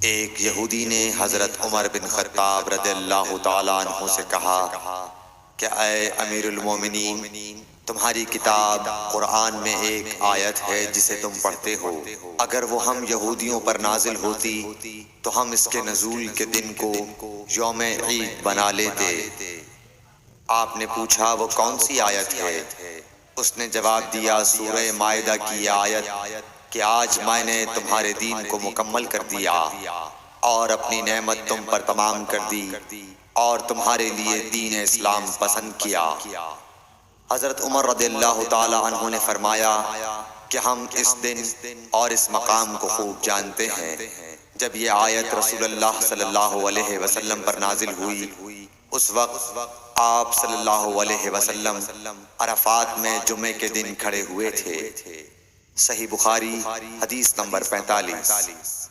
ایک یہودی نے حضرت عمر بن خطاب رضی اللہ تعالیٰ عنہ سے کہا کہ اے امیر المومنین، تمہاری کتاب قرآن میں ایک آیت ہے جسے تم پڑھتے ہو، اگر وہ ہم یہودیوں پر نازل ہوتی تو ہم اس کے نزول کے دن کو یوم عید بنا لیتے۔ آپ نے پوچھا وہ کون سی آیت ہے؟ اس نے جواب دیا سورہ مائدہ کی آیت کہ آج میں نے تمہارے دین کو مکمل کر دیا اور اپنی نعمت تم پر تمام کر دی اور تمہارے لیے دین اسلام پسند کیا۔ حضرت عمر رضی اللہ تعالی عنہ نے فرمایا کہ ہم اس دن اور اس مقام کو خوب جانتے ہیں۔ جب یہ آیت رسول اللہ صلی اللہ علیہ وسلم پر نازل ہوئی، اس وقت آپ صلی اللہ علیہ وسلم عرفات میں جمعے کے دن کھڑے ہوئے تھے۔ صحیح بخاری حدیث نمبر 45۔